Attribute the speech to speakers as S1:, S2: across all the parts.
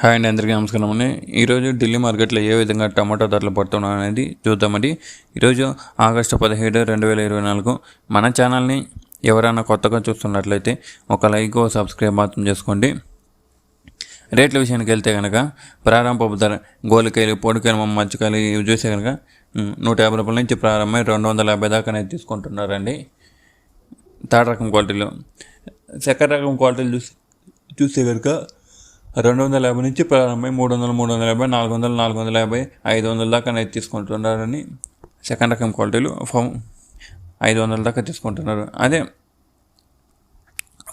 S1: Hi అండి, అందరికీ నమస్కారం అండి. ఈరోజు ఢిల్లీ మార్కెట్లో ఏ విధంగా టమాటో ధరలు పడుతున్నాయి అనేది చూద్దామండి. ఈరోజు ఆగస్టు 17, 2024. మన ఛానల్ని ఎవరైనా కొత్తగా చూస్తున్నట్లయితే ఒక లైక్, సబ్స్క్రైబ్ మాత్రం చేసుకోండి. రేట్ల విషయానికి వెళ్తే కనుక ప్రారంభపు ధర గోలికాయలు, పొడికాయలు, మచ్చకాయలు ఇవి చూస్తే కనుక 150 రూపాయల నుంచి ప్రారంభమై 250 దాకా అనేది తీసుకుంటున్నారండి. థర్డ్ రకం క్వాలిటీలో. సెకండ్ రకం క్వాలిటీలు చూస్తే కనుక 250 నుంచి ప్రారంభమై 300, 350, 400, 450, 500 దాకా అనేది తీసుకుంటున్నారని సెకండ్ రకం క్వాలిటీలు 500 దాకా తీసుకుంటున్నారు. అదే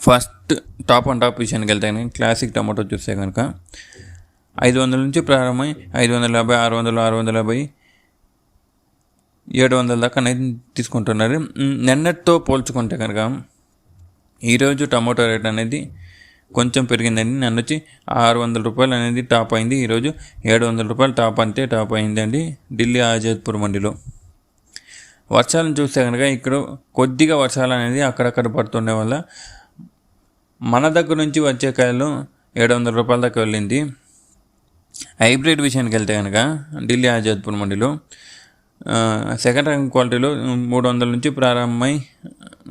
S1: ఫస్ట్ టాప్ విషయానికి వెళ్తే కనుక క్లాసిక్ టమాటో చూస్తే కనుక 500 నుంచి ప్రారంభమై 550, 600, 650, 700 దాకా అనేది తీసుకుంటున్నారు. నిన్నటితో పోల్చుకుంటే కనుక ఈరోజు టమాటో రేట్ అనేది కొంచెం పెరిగిందండి. నిన్న వచ్చి 600 రూపాయలు అనేది టాప్ అయింది. ఈరోజు 700 రూపాయలు టాప్ అయిందండి ఢిల్లీ ఆజాద్పూర్ మండిలో. వర్షాలను చూస్తే కనుక ఇక్కడ కొద్దిగా వర్షాలు అనేది అక్కడక్కడ పడుతుండే వల్ల మన దగ్గర నుంచి వచ్చే కాయలు 700 రూపాయల దాకా వెళ్ళింది. హైబ్రిడ్ విషయానికి వెళ్తే కనుక ఢిల్లీ ఆజాద్పూర్ మండిలో సెకండ్ ర్యాంక్ క్వాలిటీలో 300 నుంచి ప్రారంభమై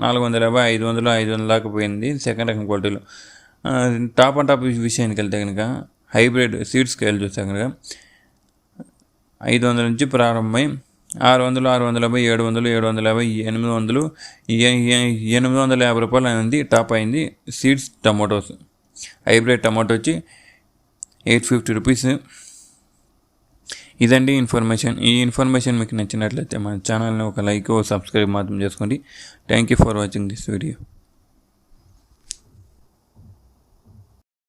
S1: 450, 500, 500 దాకా పోయింది సెకండ్ ర్యాంక్ క్వాలిటీలో. టాప్ విషయానికి వెళ్తే కనుక హైబ్రిడ్ సీడ్ స్కేల్ చూస్తే కనుక 500 నుంచి ప్రారంభమై 600, 650, 700, 750, 850 రూపాయలు అనేది టాప్ అయింది సీడ్స్ టమాటోస్. హైబ్రిడ్ టమాటో వచ్చి 850 రూపీస్. ఇదండి ఇన్ఫర్మేషన్. ఈ ఇన్ఫర్మేషన్ మీకు నచ్చినట్లయితే మన ఛానల్ని ఒక లైక్, సబ్స్క్రైబ్ మాత్రం చేసుకోండి. Thank you for watching this video.